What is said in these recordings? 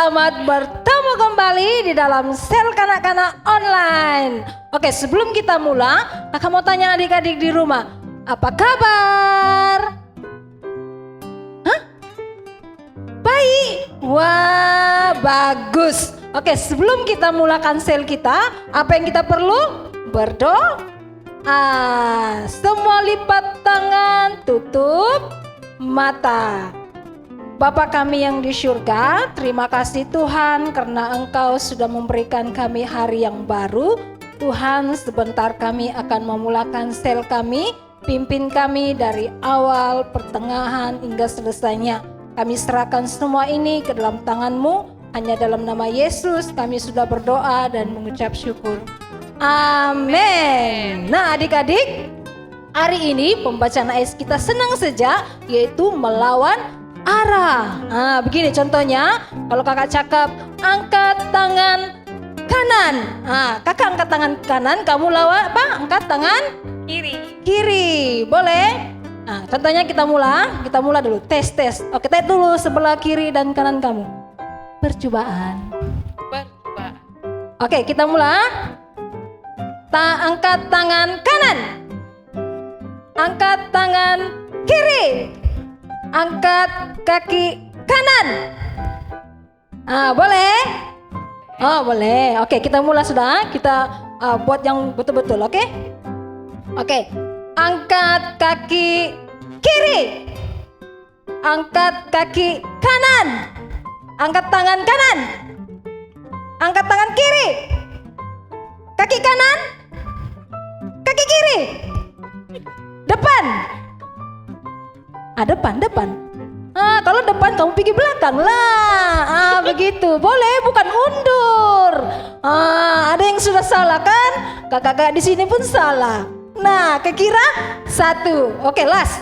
Selamat bertemu kembali di dalam sel kanak-kanak online. Oke, sebelum kita mulai, kakak mau tanya adik-adik di rumah, apa kabar? Hah? Baik. Wah, bagus. Oke, sebelum kita mulakan sel kita, apa yang kita perlu? Berdoa. Semua lipat tangan, tutup mata. Bapa kami yang di surga, terima kasih Tuhan karena Engkau sudah memberikan kami hari yang baru. Tuhan, sebentar kami akan memulakan sel kami, pimpin kami dari awal, pertengahan hingga selesainya. Kami serahkan semua ini ke dalam tangan-Mu, hanya dalam nama Yesus kami sudah berdoa dan mengucap syukur. Amin. Nah adik-adik, hari ini pembacaan ayat kita senang saja, yaitu melawan arah. Nah, begini contohnya, kalau kakak cakap angkat tangan kanan. Nah, kakak angkat tangan kanan, kamu lawan apa? Angkat tangan kiri. Boleh? Nah, contohnya kita mulai dulu. Tes. Oke, tes dulu sebelah kiri dan kanan kamu. Percobaan. Oke, kita mulai. Angkat tangan kanan. Angkat tangan kiri. Angkat kaki kanan. Boleh? Oh boleh. Oke, kita mulai sudah. Kita buat yang betul-betul, oke? Oke. Angkat kaki kiri. Angkat kaki kanan. Angkat tangan kanan. Angkat tangan kiri. Kaki kanan. Kaki kiri. Depan. Depan. Kalau depan kamu pergi belakang lah. Begitu. Boleh, bukan undur. Ada yang sudah salah kan? Kakak-kakak di sini pun salah. Nah, kira satu. Oke, last.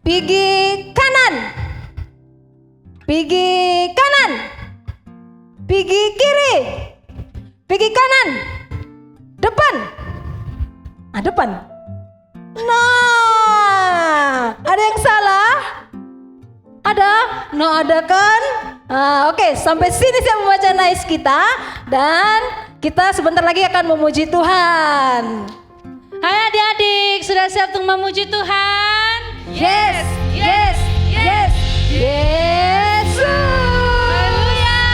Pergi kanan. Pergi kanan. Pergi kiri. Pergi kanan. Depan. Depan. Nah, ada yang salah? Ada? No, ada kan? Oke, sampai sini saya membaca nais kita. Dan kita sebentar lagi akan memuji Tuhan. Hai adik-adik, sudah siap untuk memuji Tuhan? Yes. Yesus. Haleluya.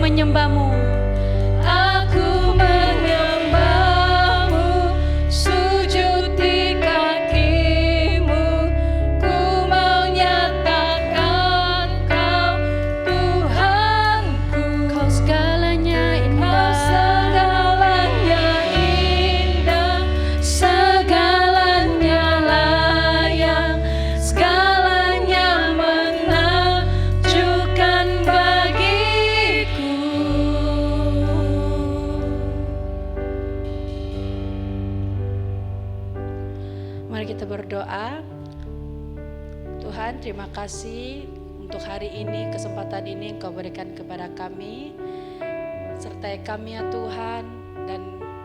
menyembah-Mu. Aku menyembah-Mu, sujud di kaki-Mu. Ku menyatakan Kau Tuhanku. Kau segalanya indah, segalanya indah, segalanya layak, segalanya menakjubkan bagiku. Mari kita berdoa. Tuhan, terima kasih untuk hari ini, kesempatan ini Engkau berikan kepada kami. Sertai kami ya Tuhan, dan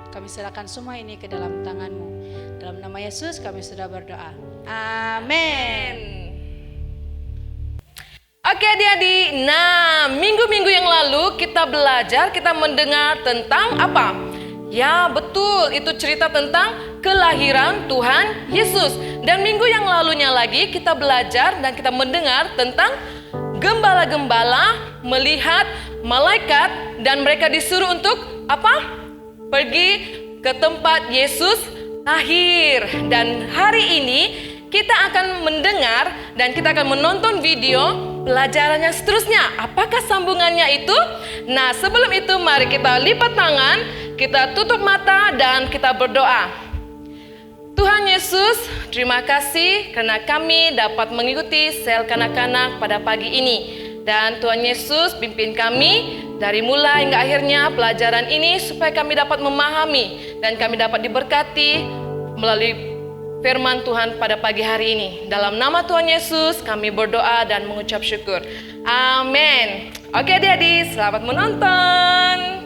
kami serahkan semua ini ke dalam tangan-Mu. Dalam nama Yesus kami sudah berdoa. Amin. Oke adik-adik, nah minggu-minggu yang lalu kita belajar, kita mendengar tentang apa? Ya betul, itu cerita tentang kelahiran Tuhan Yesus. Dan minggu yang lalunya lagi kita belajar dan kita mendengar tentang gembala-gembala melihat malaikat dan mereka disuruh untuk apa? Pergi ke tempat Yesus lahir. Dan hari ini kita akan mendengar dan kita akan menonton video pelajarannya seterusnya. Apakah sambungannya itu? Nah, sebelum itu mari kita lipat tangan, kita tutup mata dan kita berdoa. Tuhan Yesus, terima kasih karena kami dapat mengikuti sel kanak-kanak pada pagi ini. Dan Tuhan Yesus pimpin kami dari mulai hingga akhirnya pelajaran ini supaya kami dapat memahami dan kami dapat diberkati melalui firman Tuhan pada pagi hari ini. Dalam nama Tuhan Yesus kami berdoa dan mengucap syukur. Amin. Oke adik-adik, selamat menonton.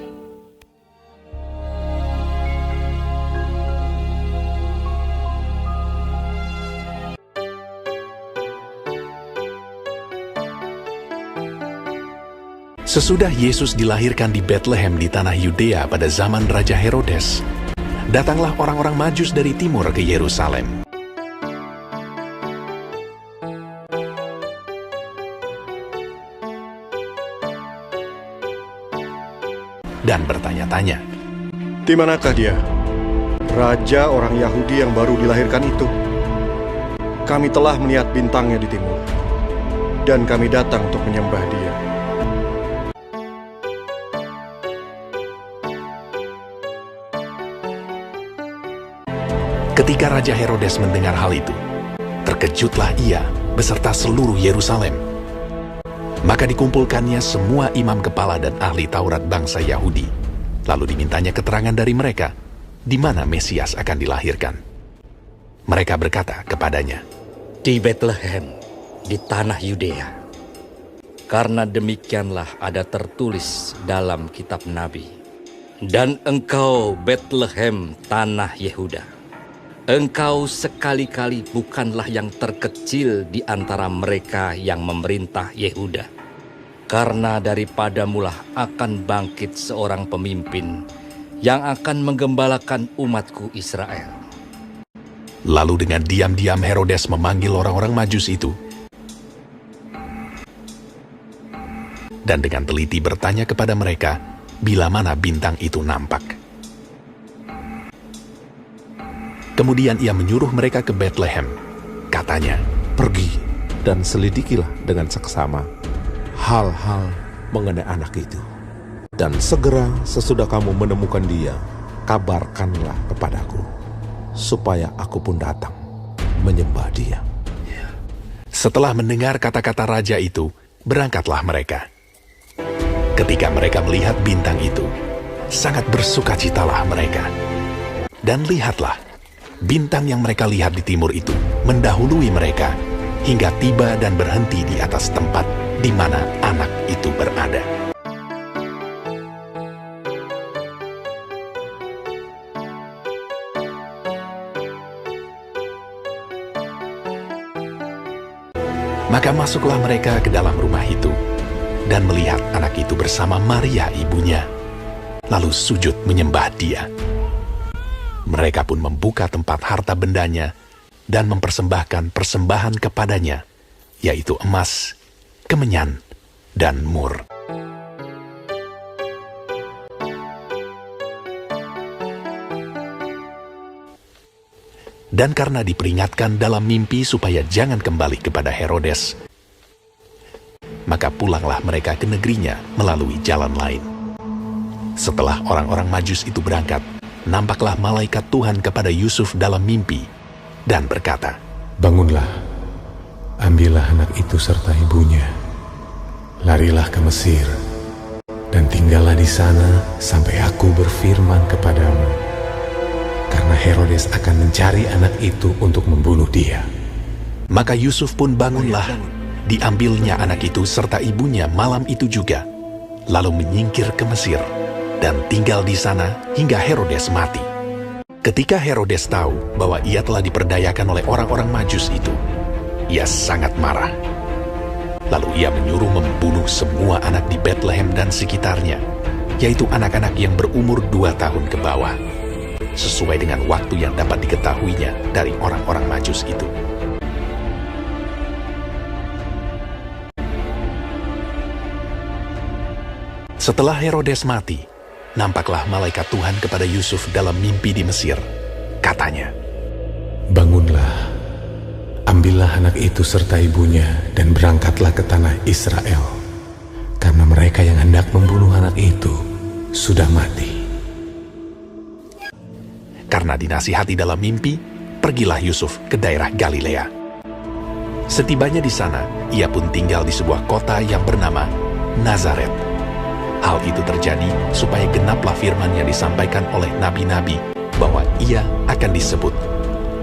Sesudah Yesus dilahirkan di Bethlehem di tanah Yudea pada zaman Raja Herodes, datanglah orang-orang Majus dari timur ke Yerusalem. Dan bertanya-tanya, "Di manakah dia? Raja orang Yahudi yang baru dilahirkan itu. Kami telah melihat bintangnya di timur, dan kami datang untuk menyembah dia." Ketika Raja Herodes mendengar hal itu, terkejutlah ia beserta seluruh Yerusalem. Maka dikumpulkannya semua imam kepala dan ahli Taurat bangsa Yahudi. Lalu dimintanya keterangan dari mereka, di mana Mesias akan dilahirkan. Mereka berkata kepadanya, "Di Bethlehem, di tanah Yudea. Karena demikianlah ada tertulis dalam kitab Nabi. Dan engkau Bethlehem tanah Yehuda, engkau sekali-kali bukanlah yang terkecil di antara mereka yang memerintah Yehuda. Karena daripadamulah akan bangkit seorang pemimpin yang akan menggembalakan umatku Israel." Lalu dengan diam-diam Herodes memanggil orang-orang Majus itu, dan dengan teliti bertanya kepada mereka bila mana bintang itu nampak. Kemudian ia menyuruh mereka ke Bethlehem. Katanya, "Pergi dan selidikilah dengan seksama hal-hal mengenai anak itu. Dan segera sesudah kamu menemukan dia, kabarkanlah kepadaku, supaya aku pun datang menyembah dia." Setelah mendengar kata-kata raja itu, berangkatlah mereka. Ketika mereka melihat bintang itu, sangat bersukacitalah mereka. Dan lihatlah, bintang yang mereka lihat di timur itu mendahului mereka hingga tiba dan berhenti di atas tempat di mana anak itu berada. Maka masuklah mereka ke dalam rumah itu dan melihat anak itu bersama Maria ibunya, lalu sujud menyembah dia. Mereka pun membuka tempat harta bendanya dan mempersembahkan persembahan kepadanya, yaitu emas, kemenyan, dan mur. Dan karena diperingatkan dalam mimpi supaya jangan kembali kepada Herodes, maka pulanglah mereka ke negerinya melalui jalan lain. Setelah orang-orang Majus itu berangkat, nampaklah malaikat Tuhan kepada Yusuf dalam mimpi dan berkata, "Bangunlah, ambillah anak itu serta ibunya, larilah ke Mesir, dan tinggallah di sana sampai aku berfirman kepadamu. Karena Herodes akan mencari anak itu untuk membunuh dia." Maka Yusuf pun bangunlah, diambilnya anak itu serta ibunya malam itu juga, lalu menyingkir ke Mesir, dan tinggal di sana hingga Herodes mati. Ketika Herodes tahu bahwa ia telah diperdayakan oleh orang-orang Majus itu, ia sangat marah. Lalu ia menyuruh membunuh semua anak di Bethlehem dan sekitarnya, yaitu anak-anak yang berumur 2 tahun ke bawah, sesuai dengan waktu yang dapat diketahuinya dari orang-orang Majus itu. Setelah Herodes mati, nampaklah malaikat Tuhan kepada Yusuf dalam mimpi di Mesir. Katanya, "Bangunlah, ambillah anak itu serta ibunya dan berangkatlah ke tanah Israel, karena mereka yang hendak membunuh anak itu sudah mati." Karena dinasihati dalam mimpi, pergilah Yusuf ke daerah Galilea. Setibanya di sana, ia pun tinggal di sebuah kota yang bernama Nazaret. Hal itu terjadi supaya genaplah firman yang disampaikan oleh nabi-nabi bahwa ia akan disebut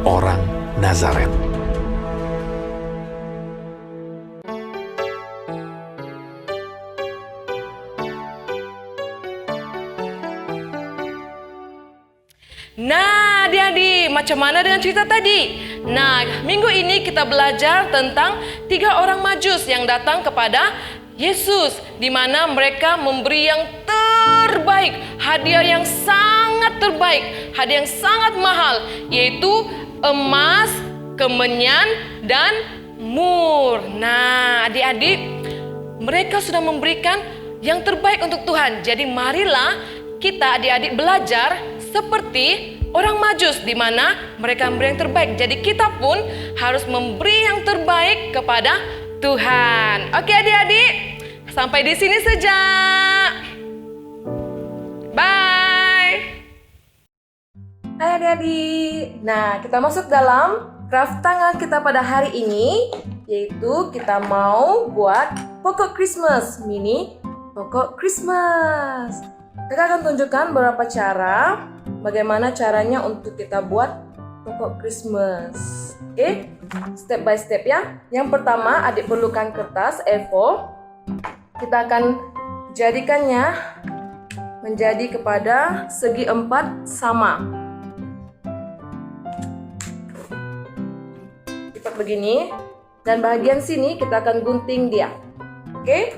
orang Nazaret. Nah, adik-adik, macam mana dengan cerita tadi? Nah, minggu ini kita belajar tentang 3 orang Majus yang datang kepada Yesus, di mana mereka memberi yang terbaik, hadiah yang sangat terbaik, hadiah yang sangat mahal, yaitu emas, kemenyan, dan mur. Nah, adik-adik, mereka sudah memberikan yang terbaik untuk Tuhan. Jadi marilah kita adik-adik belajar seperti orang Majus, di mana mereka memberi yang terbaik. Jadi kita pun harus memberi yang terbaik kepada Tuhan. Oke adik-adik, sampai di sini saja. Bye. Hai adik-adik. Nah, kita masuk dalam craft tangan kita pada hari ini, yaitu kita mau buat pokok Christmas, mini pokok Christmas. Kita akan tunjukkan beberapa cara, bagaimana caranya untuk kita buat pokok Christmas. Oke, step by step ya. Yang pertama, adik perlukan kertas A4. Kita akan jadikannya menjadi kepada segi 4 sama. Lipat begini, dan bagian sini kita akan gunting dia. Oke?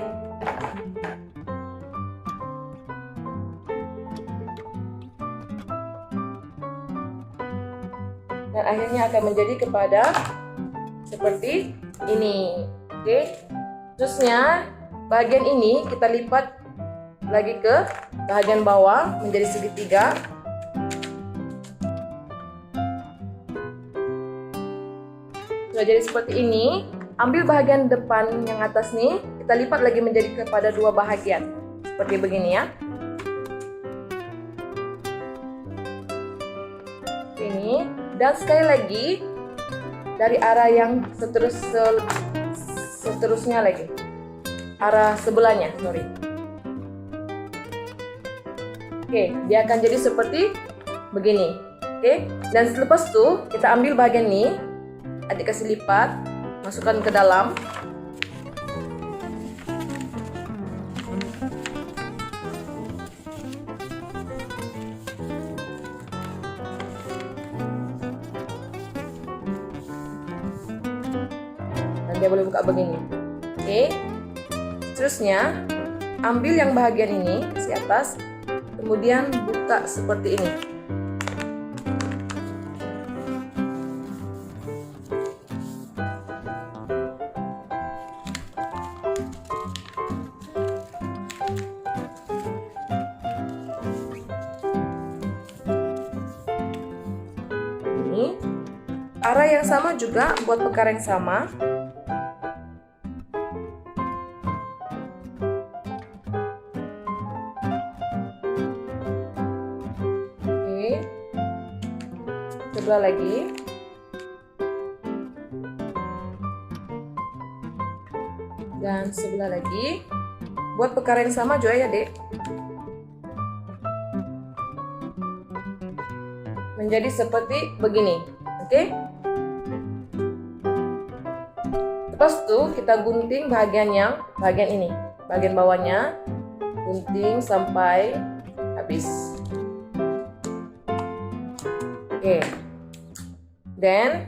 Dan akhirnya akan menjadi kepada seperti ini. Oke? Terusnya bagian ini kita lipat lagi ke bagian bawah menjadi segitiga. Sudah jadi seperti ini. Ambil bagian depan yang atas nih, kita lipat lagi menjadi kepada 2 bahagian. Seperti begini ya. Ini. Dan sekali lagi dari arah yang seterusnya lagi, arah sebelahnya, sorry. Oke, dia akan jadi seperti begini. Oke, dan selepas itu kita ambil bagian ini, adik kasih lipat, masukkan ke dalam. Dia boleh buka begini. Oke. Seterusnya, ambil yang bagian ini di atas, kemudian buka seperti ini. Ini. arah yang sama juga buat perkara yang sama. Oke. Sebelah lagi. Dan sebelah lagi. Buat perkara yang sama juga ya, Dek. Menjadi seperti begini. Oke? Lepas itu kita gunting bagian ini. Bagian bawahnya gunting sampai habis. Oke. Dan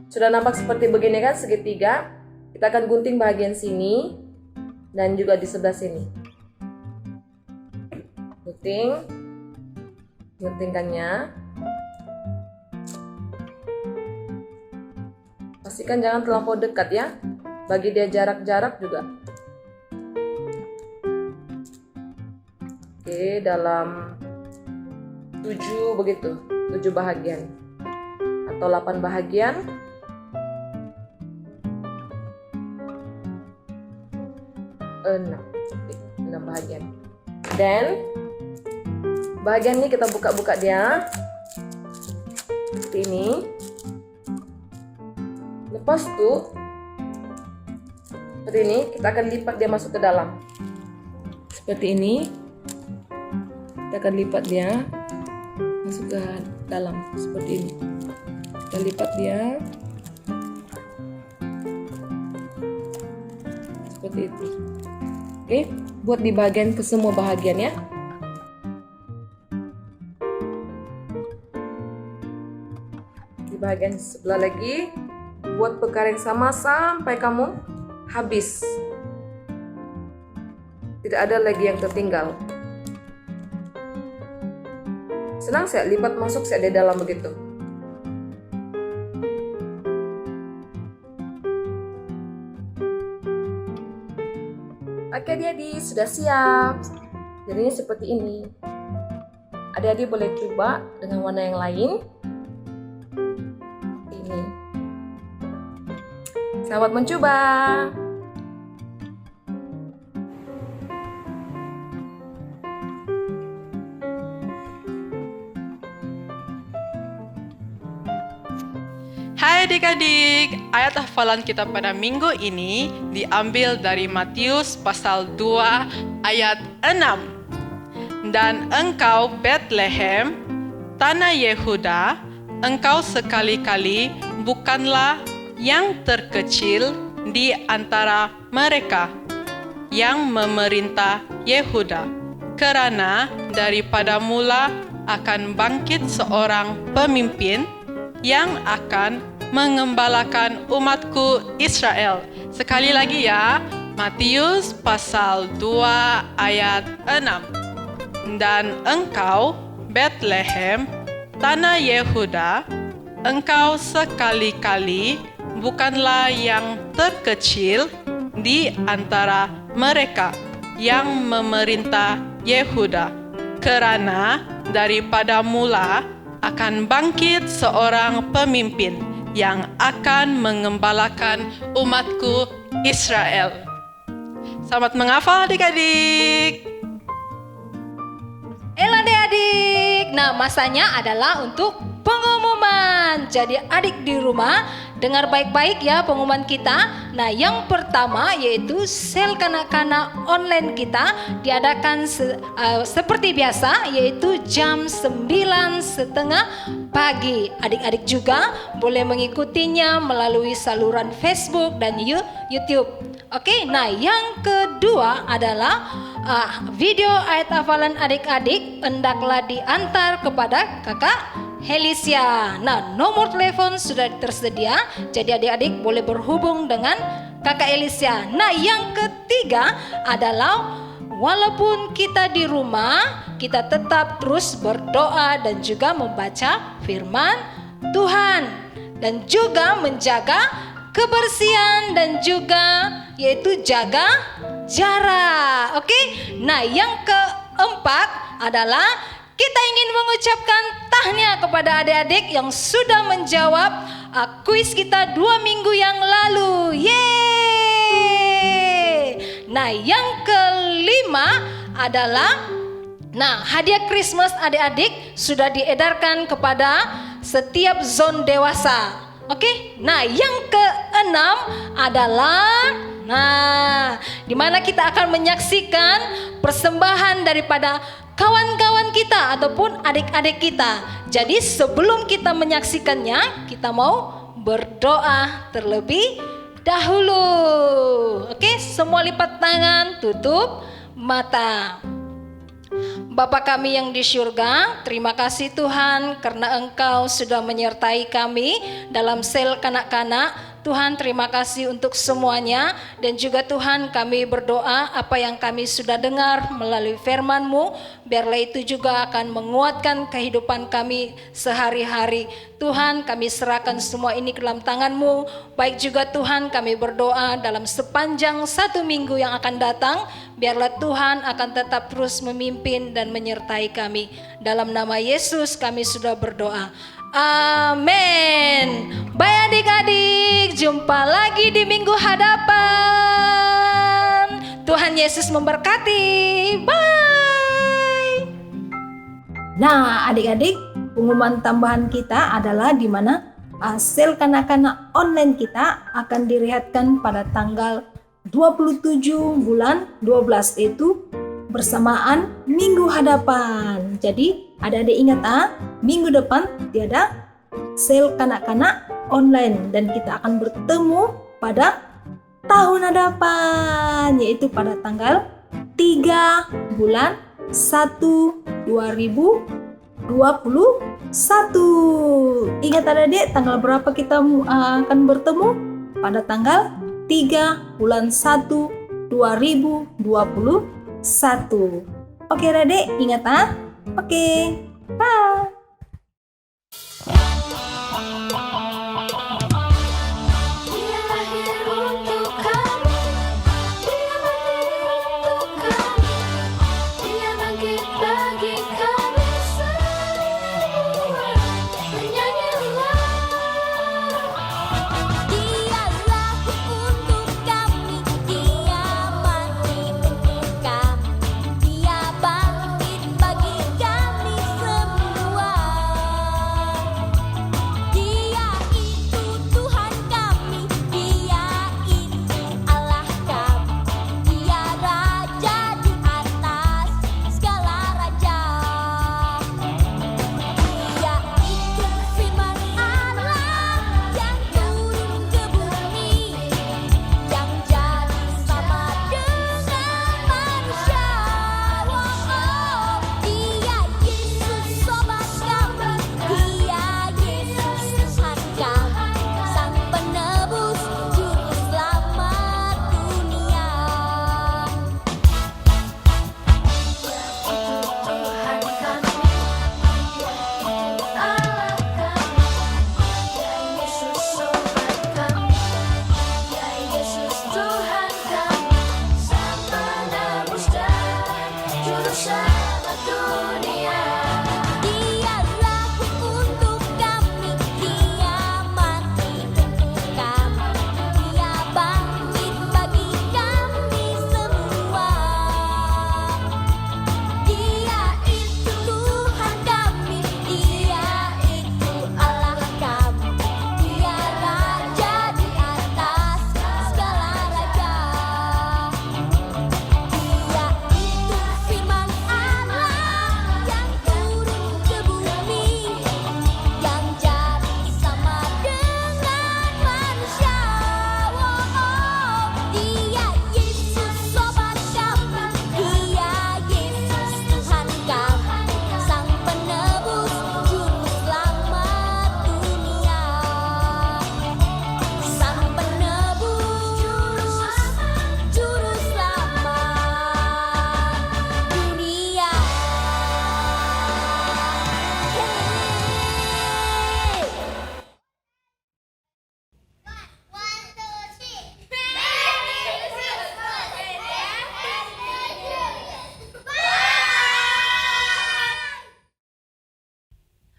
sudah nampak seperti begini kan, segitiga. Kita akan gunting bagian sini dan juga di sebelah sini. Guntingkannya. Pastikan jangan terlampau dekat ya. Bagi dia jarak-jarak juga. Oke, dalam 7 begitu. 7 bahagian. Atau 8 bahagian. enam bahagian. Dan bahagian ini kita buka-buka dia seperti ini. Lepas itu seperti ini, kita akan lipat dia masuk ke dalam seperti ini. Kita akan lipat dia masuk ke dalam seperti ini. Kita lipat dia seperti itu. Oke, buat di bagian ke semua bahagian ya. Di bagian sebelah lagi, buat perkara yang sama sampai kamu habis. Tidak ada lagi yang tertinggal. Senang saya lipat masuk saya di dalam begitu. Oke, adik-adik sudah siap. Jadinya seperti ini. Adik-adik boleh coba dengan warna yang lain. Ini. Selamat mencoba. Hai adik-adik, ayat hafalan kita pada minggu ini diambil dari Matius pasal 2 ayat 6. Dan engkau Bethlehem, tanah Yehuda, engkau sekali-kali bukanlah yang terkecil di antara mereka yang memerintah Yehuda, karena daripada mula akan bangkit seorang pemimpin yang akan mengembalakan umatku Israel. Sekali lagi ya, Matius pasal 2 ayat 6. Dan engkau Bethlehem, tanah Yehuda, engkau sekali-kali bukanlah yang terkecil di antara mereka yang memerintah Yehuda, karena daripada mula akan bangkit seorang pemimpin yang akan mengembalakan umatku Israel. Selamat menghafal adik-adik. Adik-adik, nah masanya adalah untuk pengumuman. Jadi adik di rumah dengar baik-baik ya pengumuman kita. Nah yang pertama yaitu sel kanak-kanak online kita diadakan seperti biasa, yaitu jam 9:30 pagi. Adik-adik juga boleh mengikutinya melalui saluran Facebook dan YouTube. Oke, nah yang kedua adalah video ayat hafalan adik-adik hendaklah diantar kepada kakak Helisia. Nah, nomor telepon sudah tersedia, jadi adik-adik boleh berhubung dengan kakak Helisia. Nah, yang ketiga adalah walaupun kita di rumah, kita tetap terus berdoa dan juga membaca firman Tuhan dan juga menjaga kebersihan dan juga yaitu jaga jarak. Oke? Nah, yang keempat adalah kita ingin mengucapkan tahniah kepada adik-adik yang sudah menjawab kuis kita 2 minggu yang lalu. Yeay! Nah, yang kelima adalah hadiah Christmas adik-adik sudah diedarkan kepada setiap zone dewasa. Oke? Nah, yang keenam adalah di mana kita akan menyaksikan persembahan daripada kawan-kawan kita ataupun adik-adik kita. Jadi sebelum kita menyaksikannya, kita mau berdoa terlebih dahulu. Oke, semua lipat tangan, tutup mata. Bapa kami yang di surga, terima kasih Tuhan karena Engkau sudah menyertai kami dalam sel kanak-kanak. Tuhan, terima kasih untuk semuanya, dan juga Tuhan kami berdoa apa yang kami sudah dengar melalui firman-Mu, biarlah itu juga akan menguatkan kehidupan kami sehari-hari. Tuhan, kami serahkan semua ini ke dalam tangan-Mu. Baik juga Tuhan, kami berdoa dalam sepanjang 1 minggu yang akan datang, biarlah Tuhan akan tetap terus memimpin dan menyertai kami. Dalam nama Yesus kami sudah berdoa. Amin. Baik adik-adik, jumpa lagi di minggu hadapan. Tuhan Yesus memberkati. Bye. Nah, adik-adik, pengumuman tambahan kita adalah di mana sel kanak-kanak online kita akan dilihatkan pada tanggal 27 bulan 12 itu bersamaan minggu hadapan. Jadi adik-adik ingat minggu depan tiada sel kanak-kanak online dan kita akan bertemu pada tahun hadapan, yaitu pada tanggal 3 bulan 1 2021. Ingat adik-adik tanggal berapa kita akan bertemu? Pada tanggal 3 bulan 1 2021. Oke adik, ingat Oke, bye.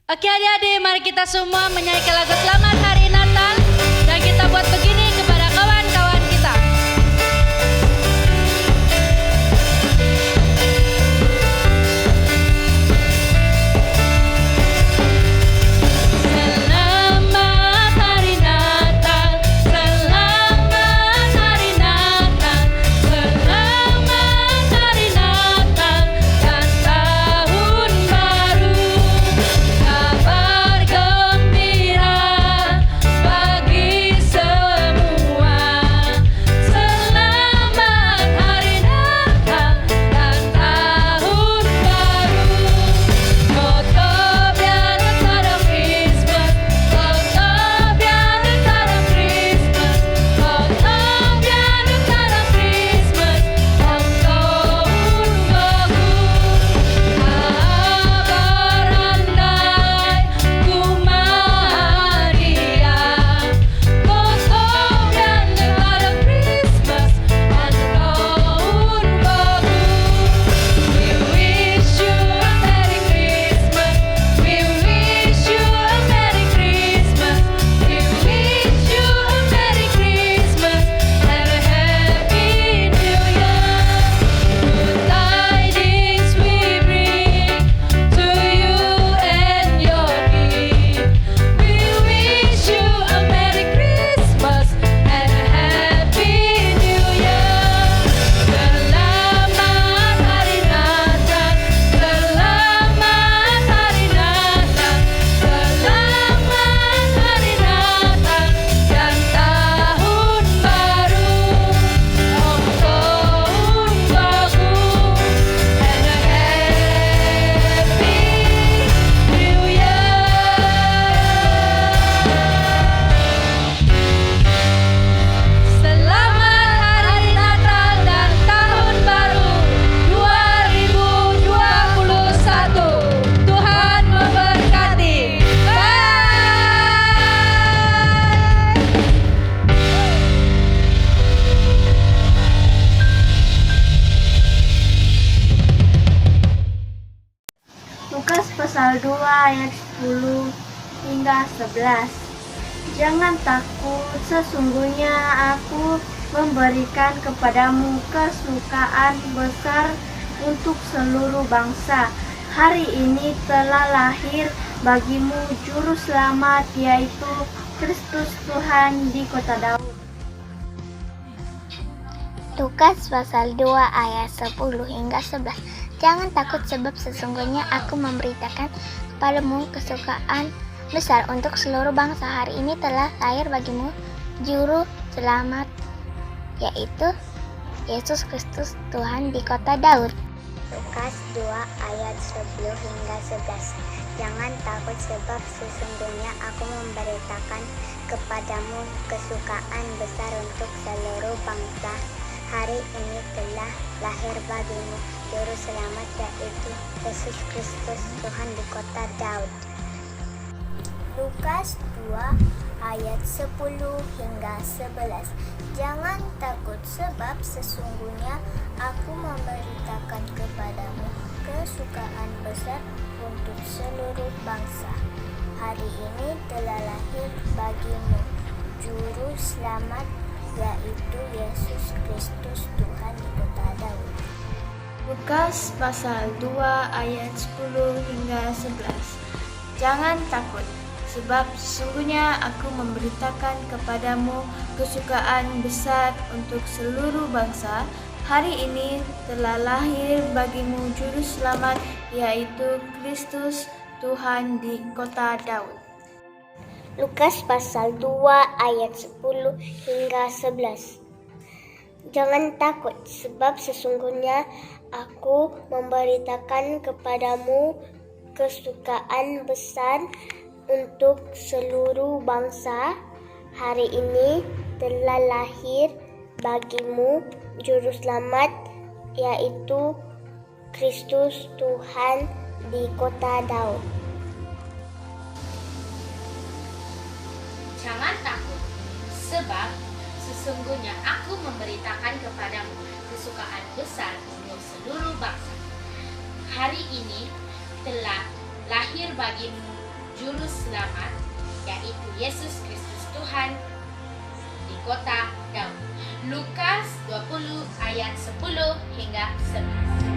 Oke adik-adik, mari kita semua menyanyikan lagu Selamat Hari Natal. Dan kita buat begini kepada kawan-kawan kita. Selamat Hari Natal, selamat Hari Natal, selamat Hari Natal dan Tahun Baru. Kabar gembira bagi semua. Selamat Hari Natal dan Tahun Baru. Foto biar ada Christmas, foto biar ada Christmas, foto biar ada Christmas dan tahun baru. Kabar andai kumaria, foto biar ada Christmas dan tahun baru. We wish you a Merry Christmas. We wish you a Merry Christmas. We wish you a Merry Christmas and a Happy New Year. Good tidings we bring to you and your king. We wish you a Merry Christmas and a Happy New Year. Selamat Hari Natal, selamat Hari Natal, selamat Hari Natal dan Tahun Baru. Tahun Baru and a Happy New Year. Selamat Hari Natal dan Tahun Baru 2021. Tuhan memberkati. Bye. Lukas pasal 2 ayat 10 hingga 11. Jangan takut, sesungguhnya aku memberikan kepadamu kesukaan besar untuk seluruh bangsa. Hari ini telah lahir bagimu juru selamat, yaitu Kristus Tuhan di kota Daud. Lukas pasal 2 ayat 10 hingga 11. Jangan takut sebab sesungguhnya aku memberitakan kepadamu kesukaan besar untuk seluruh bangsa. Hari ini telah lahir bagimu juru selamat, yaitu Yesus Kristus Tuhan di kota Daud. Lukas 2 ayat 10 hingga 11. Jangan takut sebab sesungguhnya aku memberitakan kepadamu kesukaan besar untuk seluruh bangsa. Hari ini telah lahir bagimu juru selamat, yaitu Yesus Kristus Tuhan di kota Daud. Lukas 2 ayat 10 hingga 11. Jangan takut sebab sesungguhnya aku memberitakan kepadamu kesukaan besar untuk seluruh bangsa. Hari ini telah lahir bagimu juru selamat, yaitu Yesus Kristus Tuhan di kota Daud. Lukas pasal 2 ayat 10 hingga 11. Jangan takut, sebab sesungguhnya aku memberitakan kepadamu kesukaan besar untuk seluruh bangsa. Hari ini telah lahir bagimu juru selamat, yaitu Kristus Tuhan di kota Daud. Lukas pasal 2 ayat 10 hingga 11. Jangan takut, sebab sesungguhnya aku memberitakan kepadamu kesukaan besar untuk seluruh bangsa. Hari ini telah lahir bagimu juru selamat, yaitu Kristus Tuhan di kota Daud. Jangan takut, sebab sesungguhnya aku memberitakan kepadamu kesukaan besar untuk seluruh bangsa. Hari ini telah lahir bagimu Juru Selamat, yaitu Yesus Kristus Tuhan di kota Daud. Lukas 20 ayat 10 hingga 11.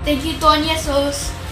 Thank you Tuhan Yesus.